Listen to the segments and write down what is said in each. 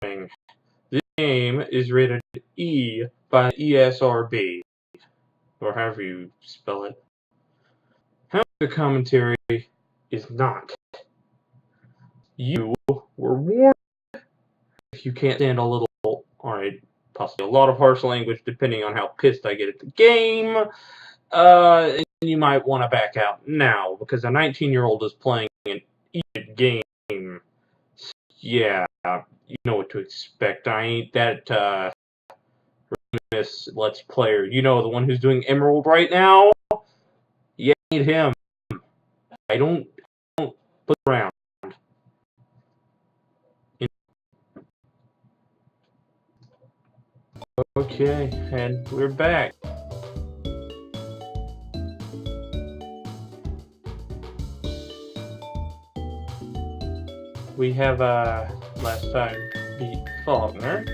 warning. This game is rated E by ESRB, or however you spell it. However, the commentary is not. You were warned if you can't stand a little, alright, possibly a lot of harsh language depending on how pissed I get at the game. You might want to back out now, because a 19-year-old is playing an E-rated game. Yeah, you know what to expect. I ain't that, famous Let's Player. You know, the one who's doing Emerald right now? Yeah, I need him. I don't put around. Okay, and we're back. We have, last time beat Faulkner.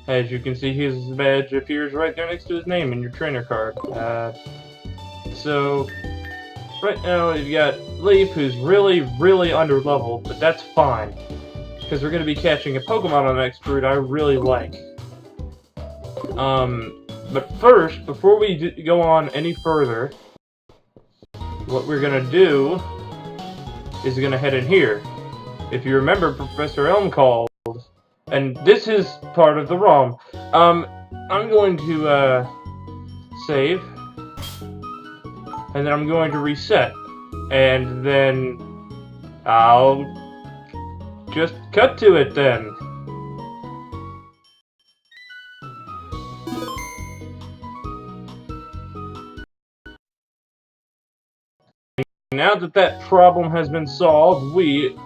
As you can see, his badge appears right there next to his name in your trainer card. So, right now we've got Leaf, who's really, really underleveled, but that's fine. Because we're going to be catching a Pokemon on the next route I really like. But first, before we go on any further, what we're going to do is we're going to head in here. If you remember, Professor Elm called, and this is part of the ROM. I'm going to save, and then I'm going to reset, and then I'll just cut to it then. Now that that problem has been solved, we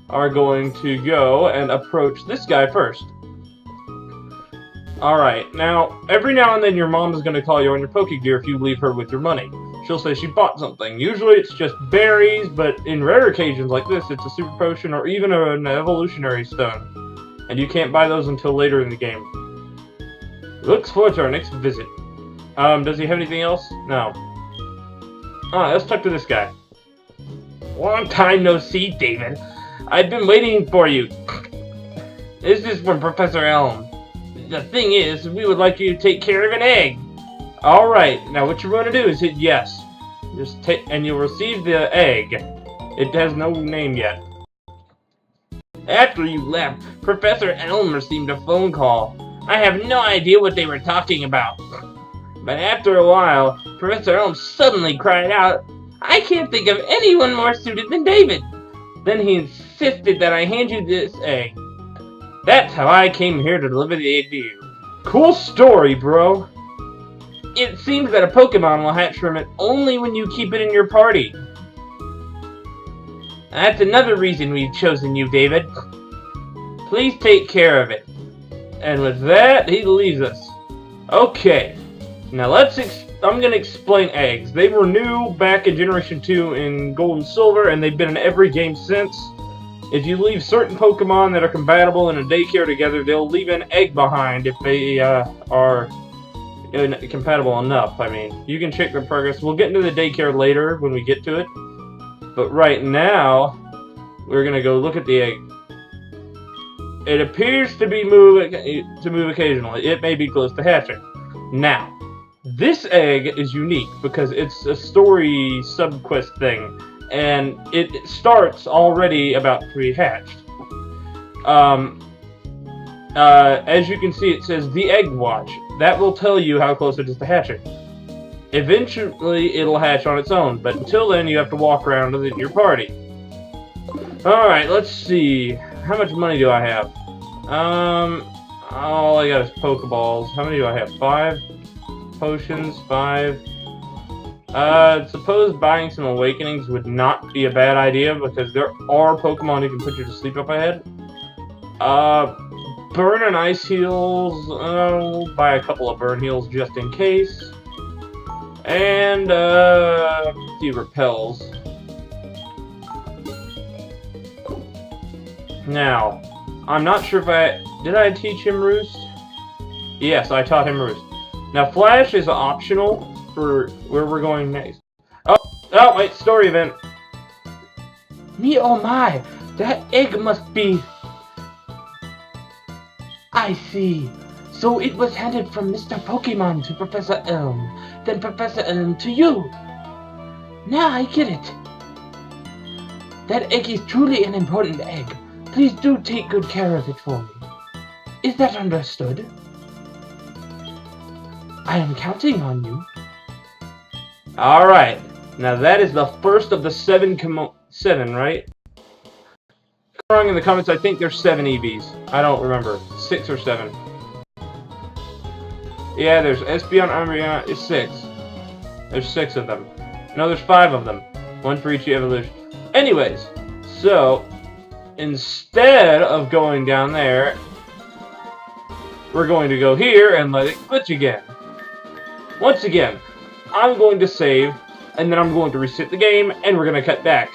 are going to go and approach this guy first. Alright, now, every now and then your mom is going to call you on your Pokegear if you leave her with your money. She'll say she bought something. Usually it's just berries, but in rare occasions like this, it's a super potion or even an evolutionary stone. And you can't buy those until later in the game. Looks forward to our next visit. Does he have anything else? No. Alright, let's talk to this guy. Long time no see, David. I've been waiting for you. This is from Professor Elm. The thing is, we would like you to take care of an egg. Alright, now what you're going to do is hit yes. Just take, and you'll receive the egg. It has no name yet. After you left, Professor Elm received a phone call. I have no idea what they were talking about. But after a while, Professor Elm suddenly cried out, I can't think of anyone more suited than David. Then he insisted that I hand you this egg. That's how I came here to deliver the egg to you. Cool story, bro. It seems that a Pokemon will hatch from it only when you keep it in your party. That's another reason we've chosen you, David. Please take care of it. And with that, he leaves us. Okay. Now I'm going to explain eggs. They were new back in Generation 2 in Gold and Silver, and they've been in every game since. If you leave certain Pokemon that are compatible in a daycare together, they'll leave an egg behind if they are compatible enough. I mean, you can check their progress. We'll get into the daycare later when we get to it. But right now, we're going to go look at the egg. It appears to be move occasionally. It may be close to hatching. Now, this egg is unique because it's a story subquest thing, and it starts already about to be hatched. As you can see, it says the egg watch. That will tell you how close it is to hatching. Eventually, it'll hatch on its own, but until then, you have to walk around with it in your party. Alright, let's see. How much money do I have? All I got is Pokeballs. How many do I have? 5? Potions, 5. Suppose buying some Awakenings would not be a bad idea, because there are Pokemon who can put you to sleep up ahead. Burn and Ice Heals. We'll buy a couple of Burn Heals just in case. And, a few Repels. Now, I'm not sure if did I teach him Roost? Yes, I taught him Roost. Now, Flash is optional for where we're going next. Oh, wait, story event. Me oh my! That egg must be... I see. So it was handed from Mr. Pokemon to Professor Elm, then Professor Elm to you. Now I get it. That egg is truly an important egg. Please do take good care of it for me. Is that understood? I am counting on you. Alright. Now that is the first of the seven, right? Wrong in the comments, I think there's 7 EVs. I don't remember. 6 or 7. Yeah, there's Espeon, Umbreon, it's 6. There's 6 of them. No, there's 5 of them. 1 for each evolution. Anyways, so, instead of going down there, we're going to go here and let it glitch again. Once again, I'm going to save, and then I'm going to reset the game, and we're going to cut back.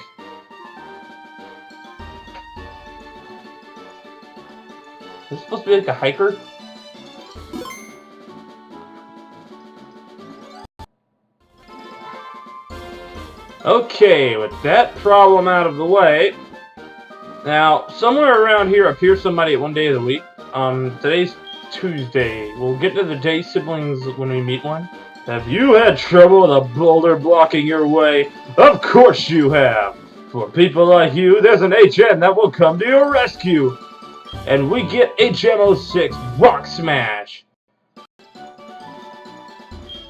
Is this supposed to be like a hiker? Okay, with that problem out of the way, now, somewhere around here appears somebody at one day of the week. Today's Tuesday. We'll get to the day siblings when we meet one. Have you had trouble with a boulder blocking your way? Of course you have! For people like you, there's an HM that will come to your rescue! And we get HM06 Rock Smash!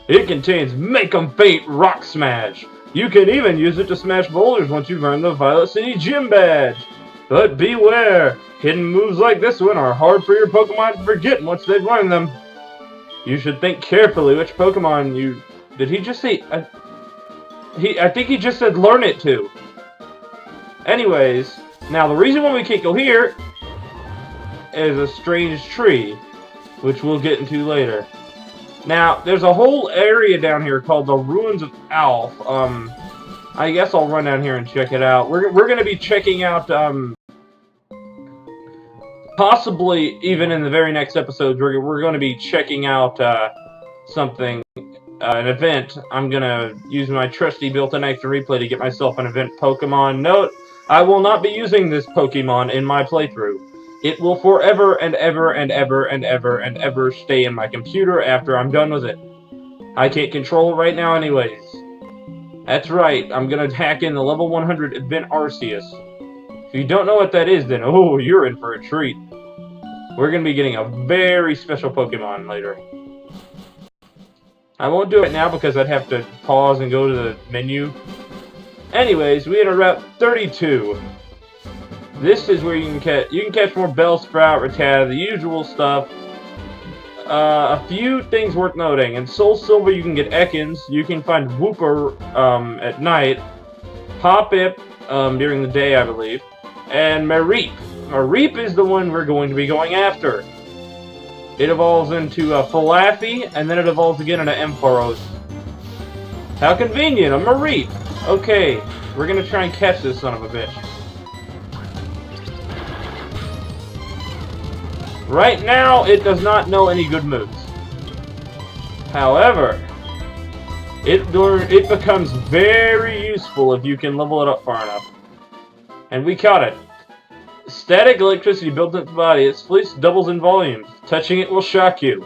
It contains Make 'em Faint Rock Smash! You can even use it to smash boulders once you've earned the Violet City Gym Badge! But beware! Hidden moves like this one are hard for your Pokemon to forget once they've learned them. You should think carefully which Pokemon you... Did he just say... I think he just said learn it to. Anyways, now the reason why we can't go here is a strange tree, which we'll get into later. Now, there's a whole area down here called the Ruins of Alph. I guess I'll run down here and check it out. We're going to be checking out, possibly even in the very next episodes, we're going to be checking out something, an event. I'm going to use my trusty built-in action replay to get myself an event Pokemon. Note, I will not be using this Pokemon in my playthrough. It will forever and ever and ever and ever and ever stay in my computer after I'm done with it. I can't control it right now anyways. That's right, I'm gonna hack in the level 100 event Arceus. If you don't know what that is, then oh, you're in for a treat. We're gonna be getting a very special Pokemon later. I won't do it now because I'd have to pause and go to the menu. Anyways, we enter Route 32. This is where you can catch more Bellsprout, Rattata, the usual stuff. A few things worth noting. In Soul Silver, you can get Ekans. You can find Wooper at night. Hoppip during the day, I believe. And Mareep. Mareep is the one we're going to be going after. It evolves into a Falafi, and then it evolves again into Ampharos. How convenient, a Mareep! Okay, we're gonna try and catch this son of a bitch. Right now, it does not know any good moves. However, it becomes very useful if you can level it up far enough. And we caught it. Static electricity built into its body. Its fleece doubles in volume. Touching it will shock you.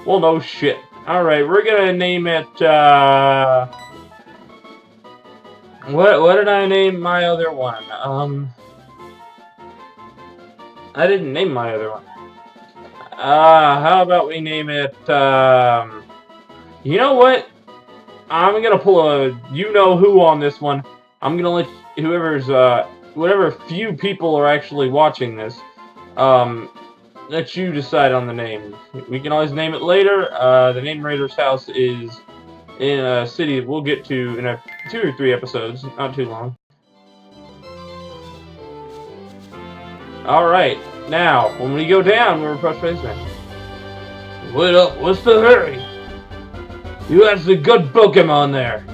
Well, no shit. Alright, we're gonna name it, What did I name my other one? I didn't name my other one. How about we name it, you know what? I'm gonna pull a you-know-who on this one. I'm gonna let whoever's, whatever few people are actually watching this, let you decide on the name. We can always name it later. The Name Raider's house is in a city we'll get to in 2 or 3 episodes, not too long. Alright, now, when we go down, we're approached by this man. What up? What's the hurry? You have the good Pokemon there.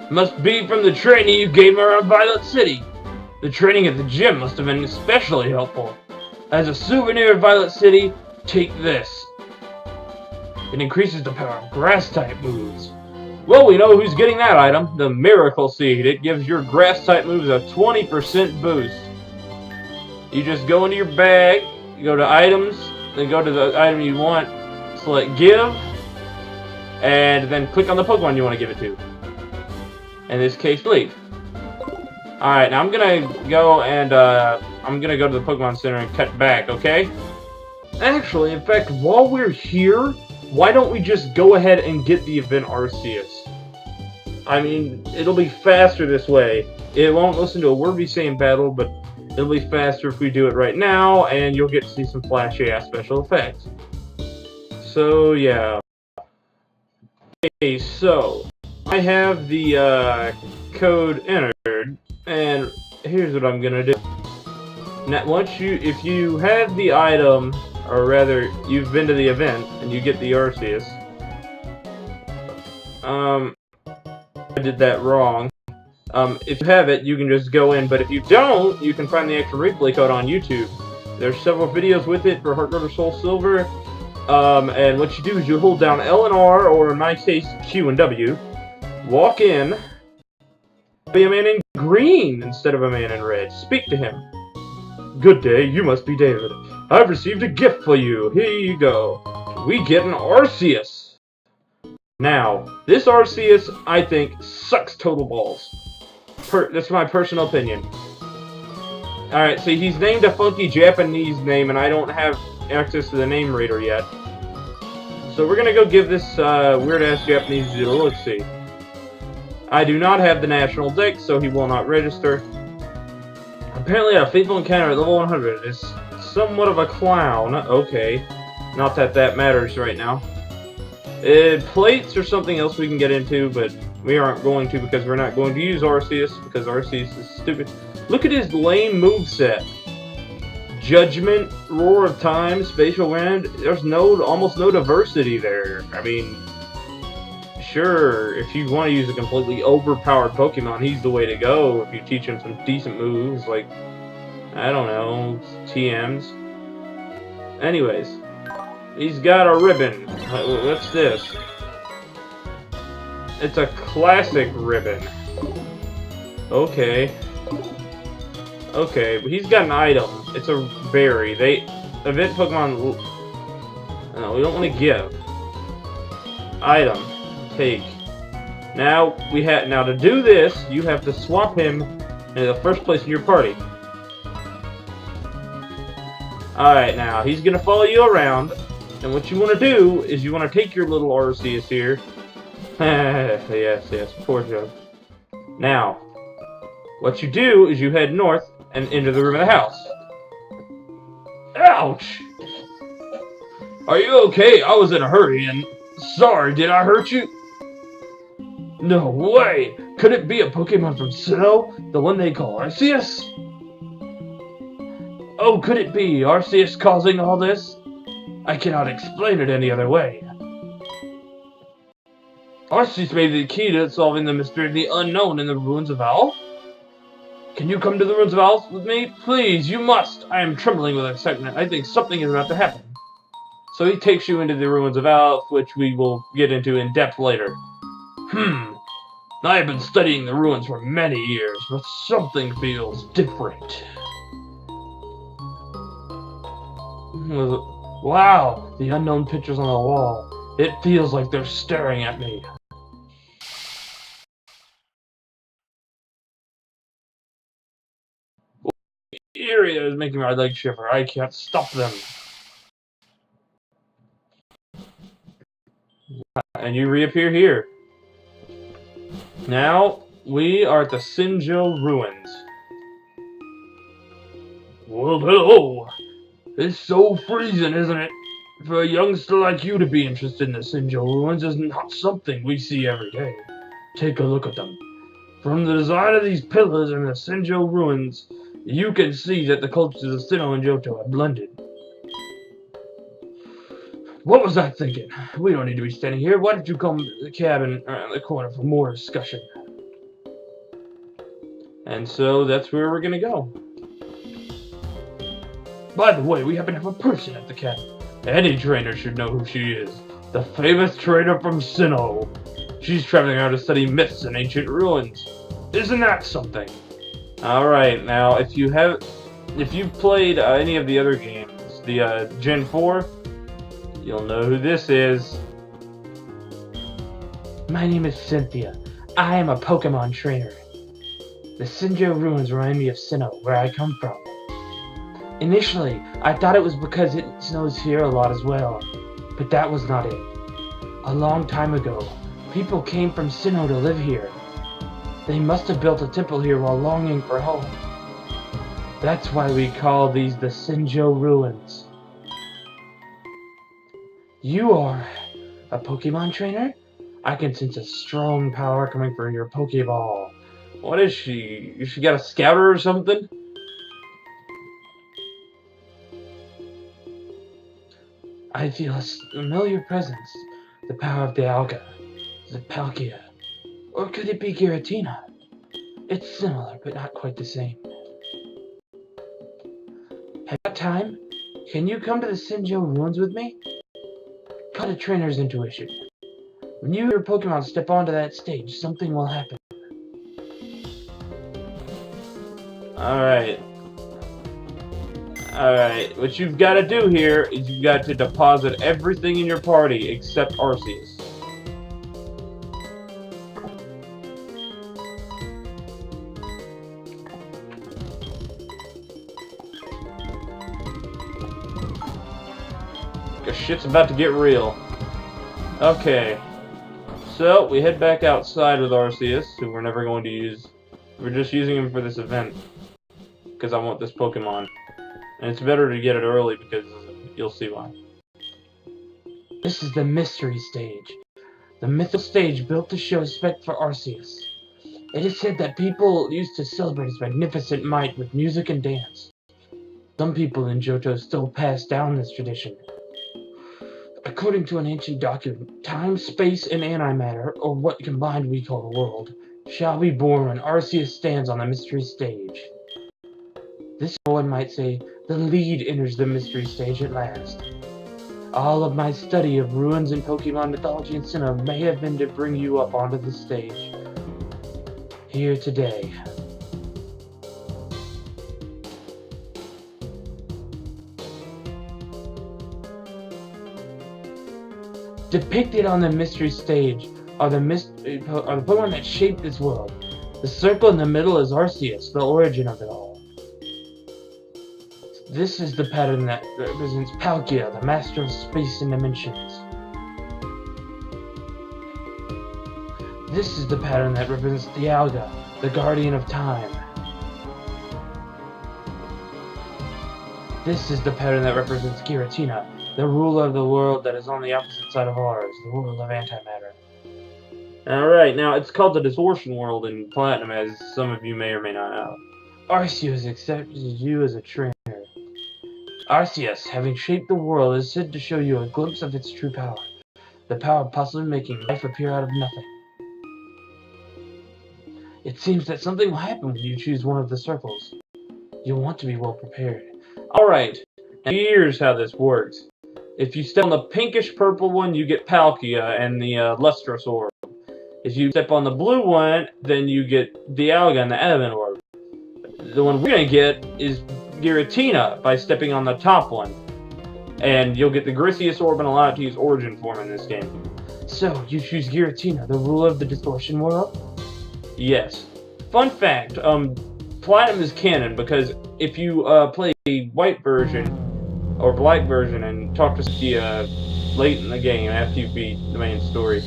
Must be from the training you gave me around Violet City. The training at the gym must have been especially helpful. As a souvenir of Violet City, take this. It increases the power of Grass-type moves. Well, we know who's getting that item, the Miracle Seed. It gives your grass-type moves a 20% boost. You just go into your bag, you go to items, then go to the item you want, select give, and then click on the Pokemon you want to give it to. In this case, Leaf. Alright, now I'm gonna go and, I'm gonna go to the Pokemon Center and cut back, okay? Actually, in fact, while we're here, why don't we just go ahead and get the event Arceus? I mean, it'll be faster this way. It won't listen to a word we say in battle, but it'll be faster if we do it right now, and you'll get to see some flashy-ass special effects. So, yeah. Okay, so, I have the, code entered, and here's what I'm gonna do. Now, if you have the item, or rather, you've been to the event, and you get the Arceus. I did that wrong. If you have it, you can just go in, but if you don't, you can find the extra replay code on YouTube. There's several videos with it for Heartgold or Soul Silver. And what you do is you hold down L and R, or in my case, Q and W. Walk in. Be a man in green instead of a man in red. Speak to him. Good day, you must be David. I've received a gift for you. Here you go. We get an Arceus. Now, this Arceus, I think, sucks total balls. That's my personal opinion. Alright, see, he's named a funky Japanese name, and I don't have access to the name reader yet. So we're gonna go give this weird-ass Japanese dude a look-see. I do not have the national dex, so he will not register. Apparently, a faithful encounter at level 100 is somewhat of a clown. Okay. Not that that matters right now. Plates or something else we can get into, but we aren't going to because we're not going to use Arceus, because Arceus is stupid. Look at his lame moveset. Judgment, Roar of Time, Spatial Wind. There's almost no diversity there. I mean, sure, if you want to use a completely overpowered Pokemon, he's the way to go. If you teach him some decent moves, like, I don't know, TMs. Anyways, he's got a ribbon. What's this? It's a classic ribbon. Okay. Okay, but he's got an item. It's a berry. Event Pokemon... No, we don't want to give. Item. Take. Now to do this, you have to swap him into the first place in your party. Alright, now he's gonna follow you around, and what you want to do is you want to take your little Arceus here. yes, poor joke. Now, what you do is you head north and into the room of the house. Ouch! Are you okay? I was in a hurry and... Sorry, did I hurt you? No way! Could it be a Pokemon from Sinnoh? The one they call Arceus? Oh, could it be Arceus causing all this? I cannot explain it any other way. Arceus may be the key to solving the mystery of the unknown in the ruins of Owl? Can you come to the ruins of Owl with me? Please, you must! I am trembling with excitement. I think something is about to happen. So he takes you into the ruins of Owl, which we will get into in depth later. I have been studying the ruins for many years, but something feels different. Wow, the unknown pictures on the wall. It feels like they're staring at me. The area is making my legs shiver. I can't stop them. And you reappear here. Now, we are at the Sinjo Ruins. Well, hello! It's so freezing, isn't it? For a youngster like you to be interested in the Sinjo Ruins is not something we see every day. Take a look at them. From the design of these pillars in the Sinjo Ruins, you can see that the cultures of Sinnoh and Johto are blended. What was I thinking? We don't need to be standing here. Why don't you come to the cabin around the corner for more discussion? And so that's where we're gonna go. By the way, we happen to have a person at the cabin. Any trainer should know who she is. The famous trainer from Sinnoh. She's traveling around to study myths and ancient ruins. Isn't that something? Alright, now if you've played any of the other games, the Gen 4, you'll know who this is. My name is Cynthia. I am a Pokemon trainer. The Sinjo ruins remind me of Sinnoh, where I come from. Initially, I thought it was because it snows here a lot as well, but that was not it. A long time ago, people came from Sinnoh to live here. They must have built a temple here while longing for home. That's why we call these the Sinjo ruins. You are a Pokemon trainer? I can sense a strong power coming from your Pokeball. What is she? She got a scouter or something? I feel a familiar presence. The power of Dialga, the Palkia, or could it be Giratina? It's similar, but not quite the same. Have you got time? Can you come to the Sinjo ruins with me? Cut a trainer's intuition. When you or Pokemon step onto that stage, something will happen. Alright. Alright, what you've got to do here is you've got to deposit everything in your party except Arceus. Because shit's about to get real. Okay. So, we head back outside with Arceus, who we're never going to use. We're just using him for this event. Because I want this Pokemon. And it's better to get it early because you'll see why. This is the mystery stage. The mythical stage built to show respect for Arceus. It is said that people used to celebrate his magnificent might with music and dance. Some people in Johto still pass down this tradition. According to an ancient document, time, space, and antimatter, or what combined we call the world, shall be born when Arceus stands on the mystery stage. This, one might say, the lead enters the mystery stage at last. All of my study of ruins and Pokemon mythology and Sinnoh may have been to bring you up onto the stage. Here today. Depicted on the mystery stage are the Pokemon that shaped this world. The circle in the middle is Arceus, the origin of it all. This is the pattern that represents Palkia, the master of space and dimensions. This is the pattern that represents Dialga, the guardian of time. This is the pattern that represents Giratina, the ruler of the world that is on the opposite side of ours, the world of antimatter. Alright, now it's called the Distortion World in Platinum, as some of you may or may not know. Arceus accepted you as a trainer. Arceus, having shaped the world, is said to show you a glimpse of its true power. The power of possibly making life appear out of nothing. It seems that something will happen when you choose one of the circles. You'll want to be well prepared. Alright, here's how this works. If you step on the pinkish purple one, you get Palkia and the Lustrous Orb. If you step on the blue one, then you get Dialga and the Adamant Orb. The one we're going to get is Giratina by stepping on the top one. And you'll get the Grisius Orb and allow it to use Origin Form in this game. So, you choose Giratina, the ruler of the Distortion World? Yes. Fun fact, Platinum is canon because if you play a white version or black version and talk to Cynthia late in the game after you beat the main story,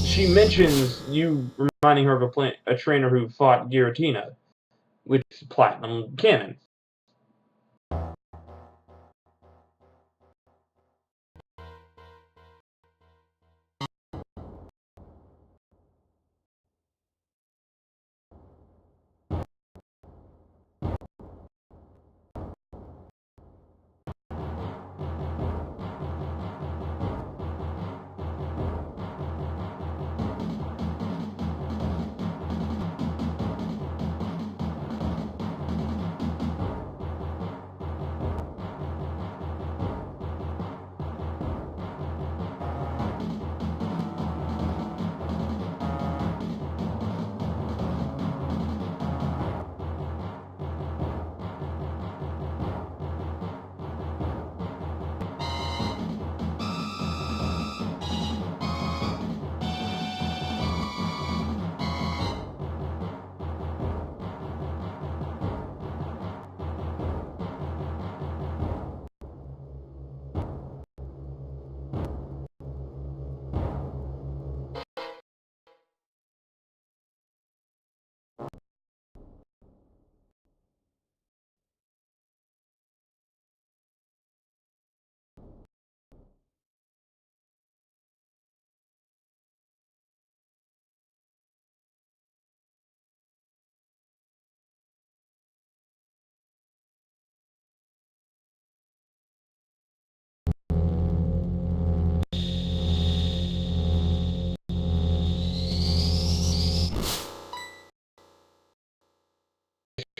she mentions you reminding her of a trainer who fought Giratina, which is Platinum canon.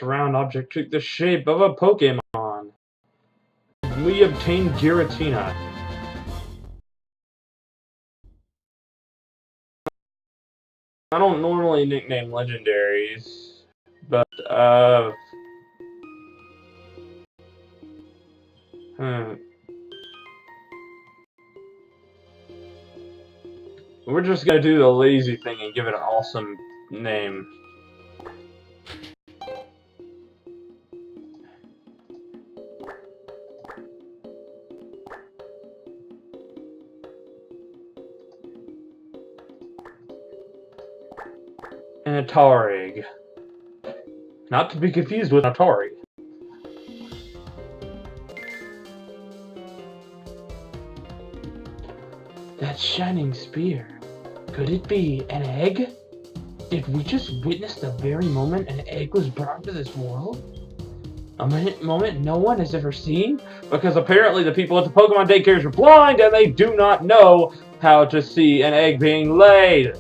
round object took the shape of a Pokemon. We obtained Giratina. I don't normally nickname legendaries, but, we're just gonna do the lazy thing and give it an awesome name. An Atari. Not to be confused with Atari. That shining spear. Could it be an egg? Did we just witness the very moment an egg was brought to this world? A moment no one has ever seen? Because apparently the people at the Pokemon daycares are blind and they do not know how to see an egg being laid.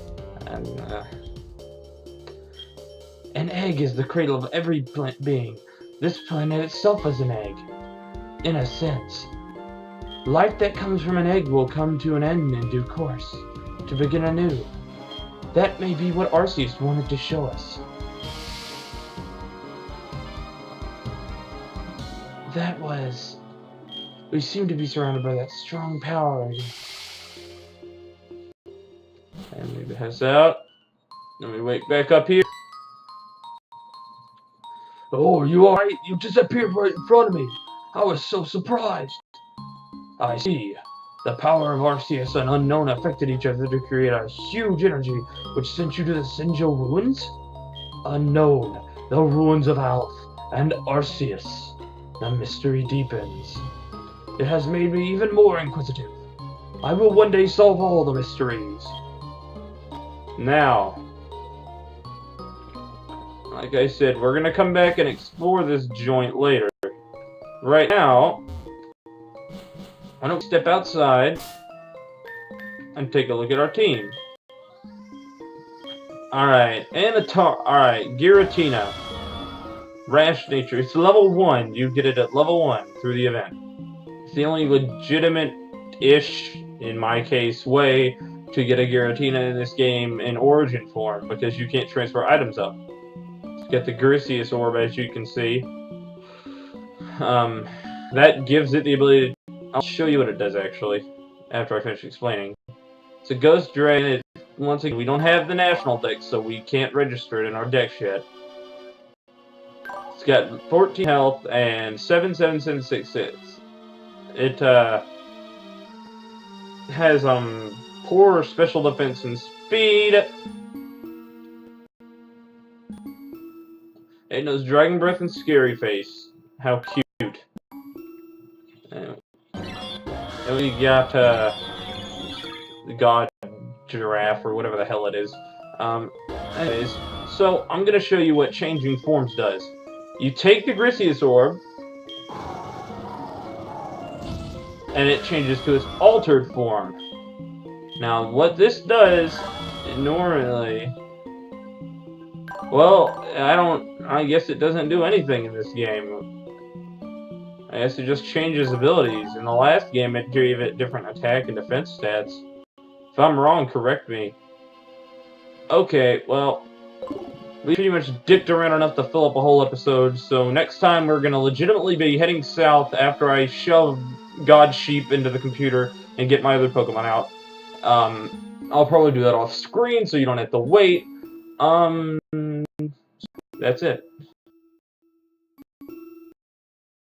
An egg is the cradle of every being. This planet itself is an egg. In a sense. Life that comes from an egg will come to an end in due course, to begin anew. That may be what Arceus wanted to show us. That was... We seem to be surrounded by that strong power. And we pass out. Then we wake back up here. Oh, are you alright? You disappeared right in front of me. I was so surprised. I see. The power of Arceus and Unknown affected each other to create a huge energy which sent you to the Sinjo ruins? Unknown, the ruins of Alph, and Arceus. The mystery deepens. It has made me even more inquisitive. I will one day solve all the mysteries. Now, like I said, we're gonna come back and explore this joint later. Right now, why don't we step outside and take a look at our team. Alright, alright, Giratina. Rash nature. It's level 1. You get it at level 1 through the event. It's the only legitimate-ish, in my case, way to get a Giratina in this game in origin form, because you can't transfer items up. It's got the Grisius orb, as you can see. That gives it the ability to... I'll show you what it does, actually, after I finish explaining. It's a Ghost Dragon. Once again, we don't have the national deck, so we can't register it in our decks yet. It's got 14 health and 77766. It has poor special defense and speed. It knows Dragon Breath and Scary Face. How cute. And we got the God Giraffe or whatever the hell it is. Anyways, so I'm gonna show you what changing forms does. You take the Grisius orb, and it changes to its altered form. Now, what this does, normally... Well, I guess it doesn't do anything in this game. I guess it just changes abilities. In the last game, it gave it different attack and defense stats. If I'm wrong, correct me. Okay, well... We pretty much dicked around enough to fill up a whole episode, so next time we're gonna legitimately be heading south after I shove God Sheep into the computer and get my other Pokemon out. I'll probably do that off screen so you don't have to wait. That's it.